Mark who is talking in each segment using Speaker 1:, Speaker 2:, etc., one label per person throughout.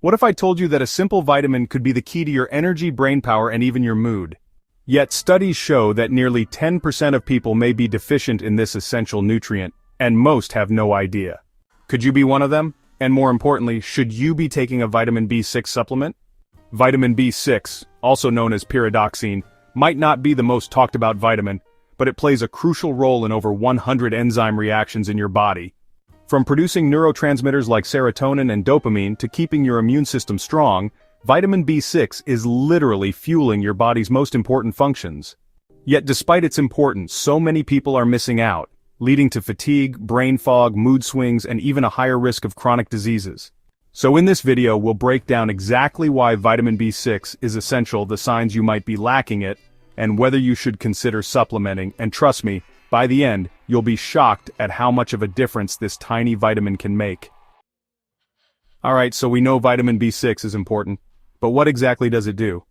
Speaker 1: What if I told you that a simple vitamin could be the key to your energy, brain power, and even your mood? Yet studies show that nearly 10% of people may be deficient in this essential nutrient, and most have no idea. Could you be one of them? And more importantly, should you be taking a vitamin B6 supplement? Vitamin B6, also known as pyridoxine, might not be the most talked about vitamin, but it plays a crucial role in over 100 enzyme reactions in your body. From producing neurotransmitters like serotonin and dopamine to keeping your immune system strong, vitamin B6 is literally fueling your body's most important functions. Yet despite its importance, so many people are missing out, leading to fatigue, brain fog, mood swings, and even a higher risk of chronic diseases. So in this video, we'll break down exactly why vitamin B6 is essential, the signs you might be lacking it, and whether you should consider supplementing, and trust me, by the end, you'll be shocked at how much of a difference this tiny vitamin can make. Alright, so we know vitamin B6 is important, but what exactly does it do?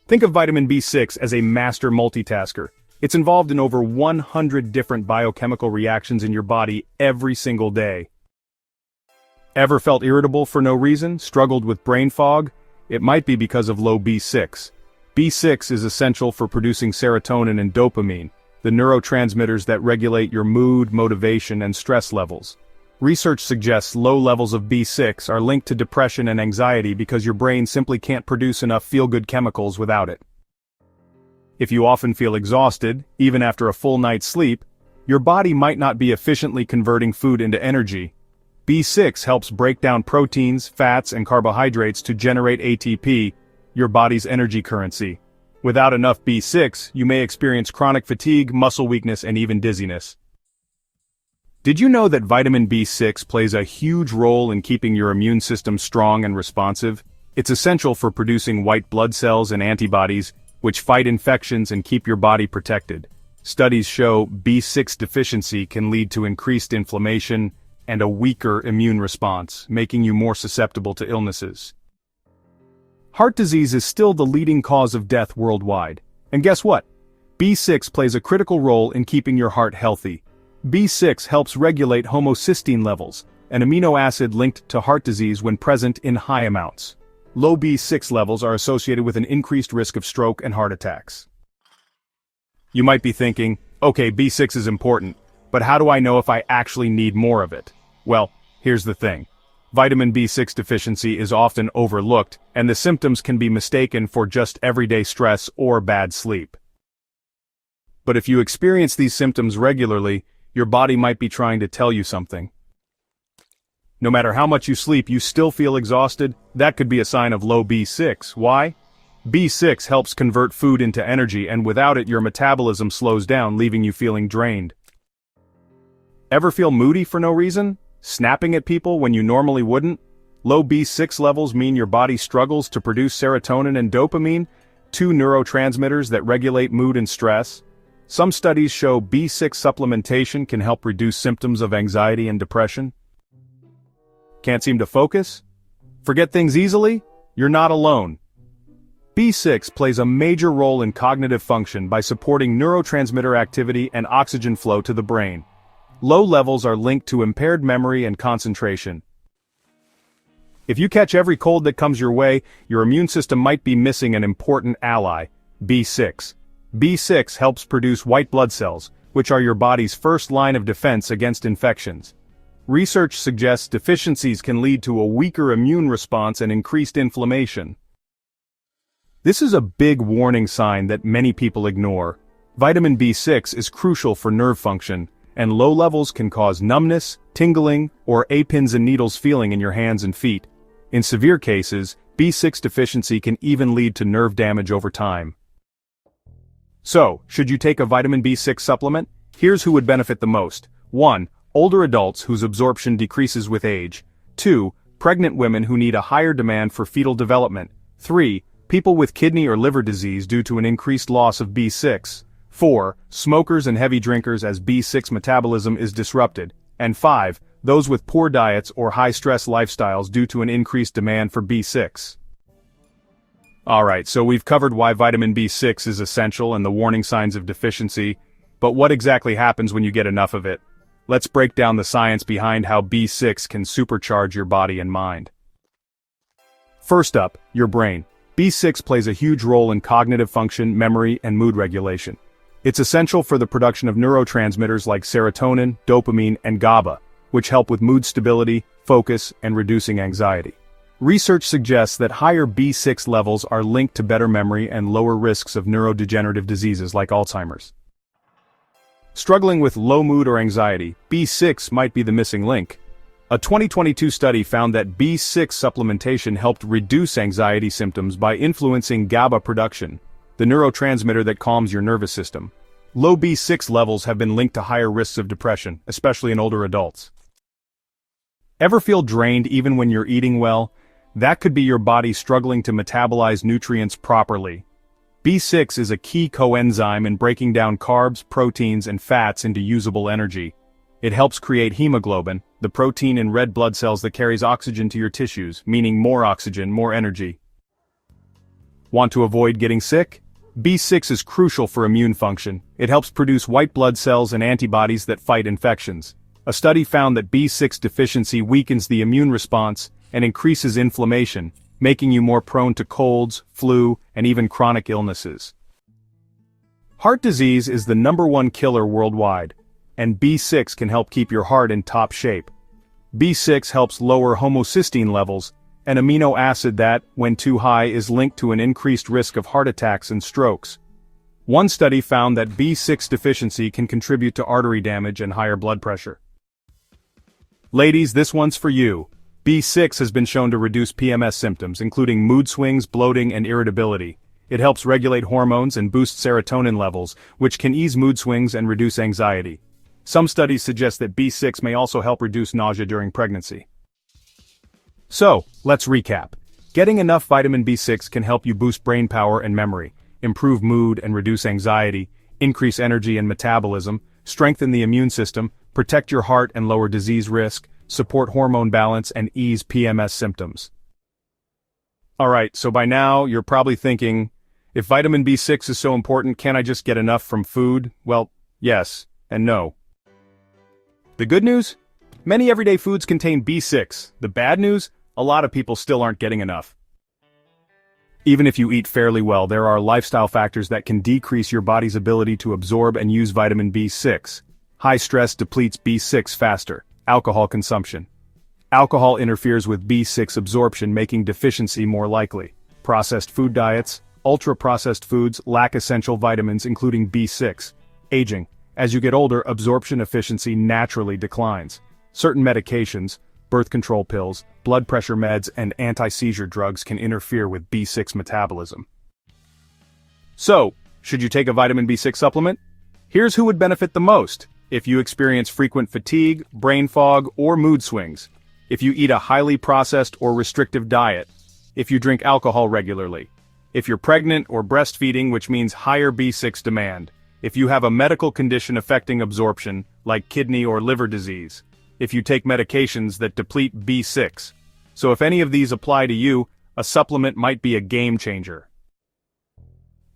Speaker 1: Think of vitamin B6 as a master multitasker. It's involved in over 100 different biochemical reactions in your body every single day. Ever felt irritable for no reason? Struggled with brain fog? It might be because of low B6. B6 is essential for producing serotonin and dopamine, the neurotransmitters that regulate your mood, motivation, and stress levels. Research suggests low levels of B6 are linked to depression and anxiety because your brain simply can't produce enough feel-good chemicals without it. If you often feel exhausted, even after a full night's sleep, your body might not be efficiently converting food into energy. B6 helps break down proteins, fats, and carbohydrates to generate ATP, your body's energy currency. Without enough B6, you may experience chronic fatigue, muscle weakness, and even dizziness. Did you know that vitamin B6 plays a huge role in keeping your immune system strong and responsive? It's essential for producing white blood cells and antibodies, which fight infections and keep your body protected. Studies show B6 deficiency can lead to increased inflammation and a weaker immune response, making you more susceptible to illnesses. Heart disease is still the leading cause of death worldwide. And guess what? B6 plays a critical role in keeping your heart healthy. B6 helps regulate homocysteine levels, an amino acid linked to heart disease when present in high amounts. Low B6 levels are associated with an increased risk of stroke and heart attacks. You might be thinking, okay, B6 is important, but how do I know if I actually need more of it? Well, here's the thing. Vitamin B6 deficiency is often overlooked, and the symptoms can be mistaken for just everyday stress or bad sleep. But if you experience these symptoms regularly, your body might be trying to tell you something. No matter how much you sleep, you still feel exhausted? That could be a sign of low B6. Why? B6 helps convert food into energy, and without it your metabolism slows down, leaving you feeling drained. Ever feel moody for no reason? Snapping at people when you normally wouldn't? Low B6 levels mean your body struggles to produce serotonin and dopamine, two neurotransmitters that regulate mood and stress. Some studies show B6 supplementation can help reduce symptoms of anxiety and depression. Can't seem to focus? Forget things easily? You're not alone. B6 plays a major role in cognitive function by supporting neurotransmitter activity and oxygen flow to the brain. Low levels are linked to impaired memory and concentration. If you catch every cold that comes your way, your immune system might be missing an important ally, B6. B6 helps produce white blood cells, which are your body's first line of defense against infections. Research suggests deficiencies can lead to a weaker immune response and increased inflammation. This is a big warning sign that many people ignore. Vitamin B6 is crucial for nerve function, and low levels can cause numbness, tingling, or pins and needles feeling in your hands and feet. In severe cases, B6 deficiency can even lead to nerve damage over time. So, should you take a vitamin B6 supplement? Here's who would benefit the most. 1. Older adults whose absorption decreases with age. 2. Pregnant women who need a higher demand for fetal development. 3. People with kidney or liver disease due to an increased loss of B6. 4. Smokers and heavy drinkers as B6 metabolism is disrupted. And 5. Those with poor diets or high-stress lifestyles due to an increased demand for B6. Alright, so we've covered why vitamin B6 is essential and the warning signs of deficiency, but what exactly happens when you get enough of it? Let's break down the science behind how B6 can supercharge your body and mind. First up, your brain. B6 plays a huge role in cognitive function, memory, and mood regulation. It's essential for the production of neurotransmitters like serotonin, dopamine, and GABA, which help with mood stability, focus, and reducing anxiety. Research suggests that higher B6 levels are linked to better memory and lower risks of neurodegenerative diseases like Alzheimer's. Struggling with low mood or anxiety, B6 might be the missing link. A 2022 study found that B6 supplementation helped reduce anxiety symptoms by influencing GABA production, the neurotransmitter that calms your nervous system. Low B6 levels have been linked to higher risks of depression, especially in older adults. Ever feel drained even when you're eating well? That could be your body struggling to metabolize nutrients properly. B6 is a key coenzyme in breaking down carbs, proteins, and fats into usable energy. It helps create hemoglobin, the protein in red blood cells that carries oxygen to your tissues, meaning more oxygen, more energy. Want to avoid getting sick? B6 is crucial for immune function. It helps produce white blood cells and antibodies that fight infections. A study found that B6 deficiency weakens the immune response and increases inflammation, making you more prone to colds, flu, and even chronic illnesses. Heart disease is the #1 killer worldwide, and B6 can help keep your heart in top shape. B6 helps lower homocysteine levels, an amino acid that, when too high, is linked to an increased risk of heart attacks and strokes. One study found that B6 deficiency can contribute to artery damage and higher blood pressure. Ladies, this one's for you. B6 has been shown to reduce PMS symptoms, including mood swings, bloating, and irritability. It helps regulate hormones and boost serotonin levels, which can ease mood swings and reduce anxiety. Some studies suggest that B6 may also help reduce nausea during pregnancy. So, let's recap. Getting enough vitamin B6 can help you boost brain power and memory, improve mood and reduce anxiety, increase energy and metabolism, strengthen the immune system, protect your heart and lower disease risk, support hormone balance, and ease PMS symptoms. Alright, so by now, you're probably thinking, if vitamin B6 is so important, can't I just get enough from food? Well, yes, and no. The good news? Many everyday foods contain B6. The bad news? A lot of people still aren't getting enough. Even if you eat fairly well, there are lifestyle factors that can decrease your body's ability to absorb and use vitamin B6. High stress depletes B6 faster. Alcohol consumption. Alcohol interferes with B6 absorption, making deficiency more likely. Processed food diets. Ultra-processed foods lack essential vitamins including B6. Aging. As you get older, absorption efficiency naturally declines. Certain medications, birth control pills, blood pressure meds, and anti-seizure drugs can interfere with B6 metabolism. So, should you take a vitamin B6 supplement? Here's who would benefit the most. If you experience frequent fatigue, brain fog, or mood swings. If you eat a highly processed or restrictive diet. If you drink alcohol regularly. If you're pregnant or breastfeeding, which means higher B6 demand. If you have a medical condition affecting absorption, like kidney or liver disease. If you take medications that deplete B6. So if any of these apply to you, a supplement might be a game changer.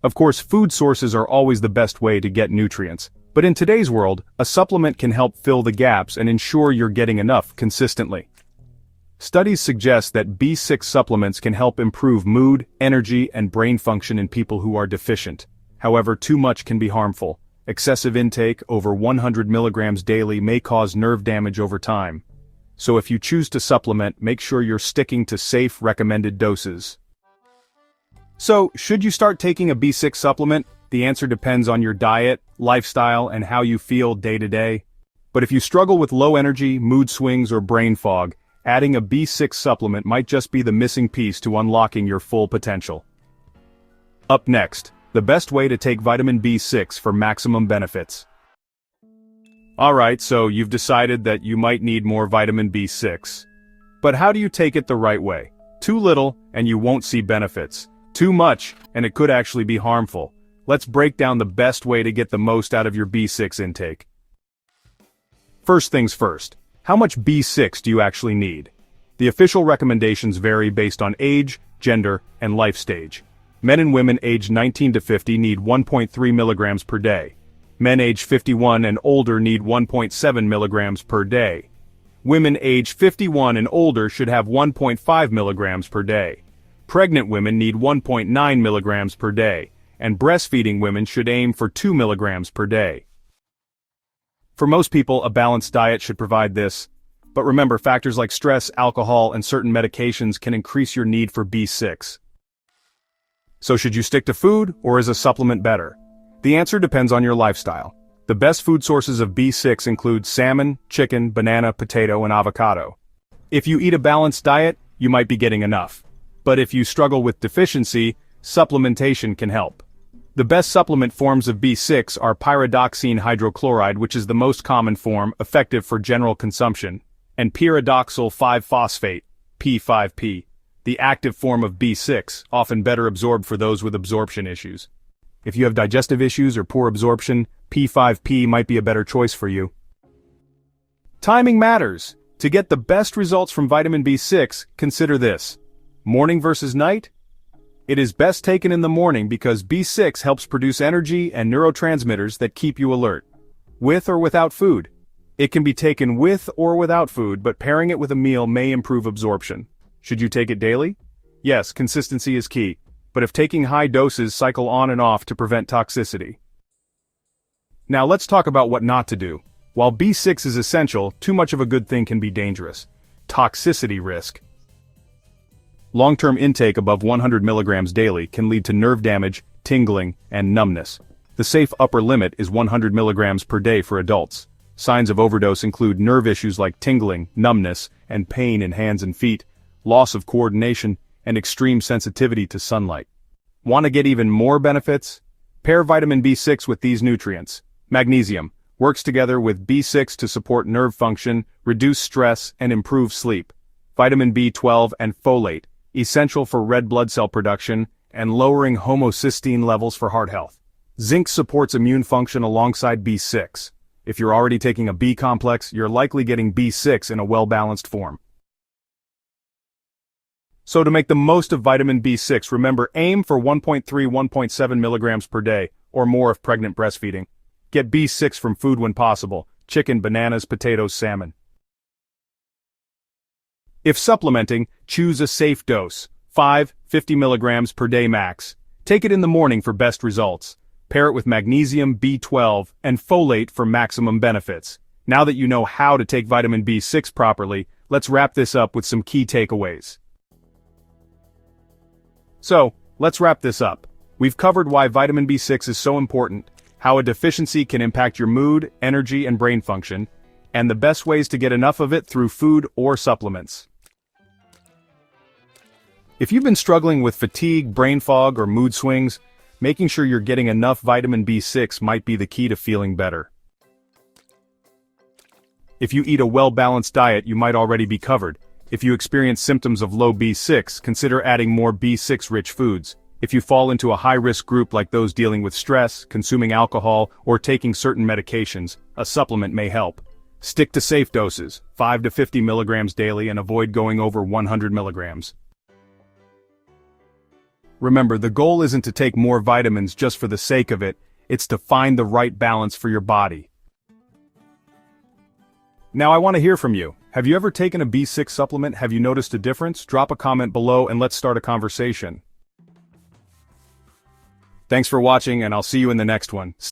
Speaker 1: Of course, food sources are always the best way to get nutrients. But in today's world, a supplement can help fill the gaps and ensure you're getting enough consistently. Studies suggest that B6 supplements can help improve mood, energy, and brain function in people who are deficient. However, too much can be harmful. Excessive intake, over 100 milligrams daily, may cause nerve damage over time. So if you choose to supplement, make sure you're sticking to safe, recommended doses. So, should you start taking a B6 supplement? The answer depends on your diet, lifestyle, and how you feel day to day. But if you struggle with low energy, mood swings, or brain fog, adding a B6 supplement might just be the missing piece to unlocking your full potential. Up next, the best way to take vitamin B6 for maximum benefits. Alright, so you've decided that you might need more vitamin B6. But how do you take it the right way? Too little, and you won't see benefits. Too much, and it could actually be harmful. Let's break down the best way to get the most out of your B6 intake. First things first, how much B6 do you actually need? The official recommendations vary based on age, gender, and life stage. Men and women aged 19 to 50 need 1.3 milligrams per day. Men aged 51 and older need 1.7 milligrams per day. Women aged 51 and older should have 1.5 milligrams per day. Pregnant women need 1.9 milligrams per day, and breastfeeding women should aim for 2 milligrams per day. For most people, a balanced diet should provide this, but remember, factors like stress, alcohol, and certain medications can increase your need for B6. So should you stick to food, or is a supplement better? The answer depends on your lifestyle. The best food sources of B6 include salmon, chicken, banana, potato, and avocado. If you eat a balanced diet, you might be getting enough. But if you struggle with deficiency, supplementation can help. The best supplement forms of B6 are pyridoxine hydrochloride, which is the most common form, effective for general consumption, and pyridoxal 5-phosphate, P5P, the active form of B6, often better absorbed for those with absorption issues. If you have digestive issues or poor absorption, P5P might be a better choice for you. Timing matters. To get the best results from vitamin B6, consider this. Morning versus night? It is best taken in the morning because B6 helps produce energy and neurotransmitters that keep you alert. With or without food. It can be taken with or without food, but pairing it with a meal may improve absorption. Should you take it daily? Yes, consistency is key, but if taking high doses, cycle on and off to prevent toxicity. Now let's talk about what not to do. While B6 is essential, too much of a good thing can be dangerous. Toxicity risk. Long-term intake above 100 milligrams daily can lead to nerve damage, tingling, and numbness. The safe upper limit is 100 milligrams per day for adults. Signs of overdose include nerve issues like tingling, numbness, and pain in hands and feet, loss of coordination, and extreme sensitivity to sunlight. Want to get even more benefits? Pair vitamin B6 with these nutrients. Magnesium works together with B6 to support nerve function, reduce stress, and improve sleep. Vitamin B12 and folate, essential for red blood cell production and lowering homocysteine levels for heart health. Zinc supports immune function alongside B6. If you're already taking a B complex, you're likely getting B6 in a well-balanced form. So to make the most of vitamin B6, remember, aim for 1.3–1.7 milligrams per day, or more if pregnant breastfeeding. Get B6 from food when possible: chicken, bananas, potatoes, salmon. If supplementing, choose a safe dose, 50 milligrams per day max. Take it in the morning for best results. Pair it with magnesium, B12, and folate for maximum benefits. Now that you know how to take vitamin B6 properly, let's wrap this up with some key takeaways. So, let's wrap this up. We've covered why vitamin B6 is so important, how a deficiency can impact your mood, energy, and brain function, and the best ways to get enough of it through food or supplements. If you've been struggling with fatigue, brain fog, or mood swings, making sure you're getting enough vitamin B6 might be the key to feeling better. If you eat a well-balanced diet, you might already be covered. If you experience symptoms of low B6, consider adding more B6-rich foods. If you fall into a high-risk group like those dealing with stress, consuming alcohol, or taking certain medications, a supplement may help. Stick to safe doses, 5 to 50 milligrams daily, and avoid going over 100 milligrams. Remember, the goal isn't to take more vitamins just for the sake of it, it's to find the right balance for your body. Now I want to hear from you. Have you ever taken a B6 supplement? Have you noticed a difference? Drop a comment below and let's start a conversation. Thanks for watching, and I'll see you in the next one.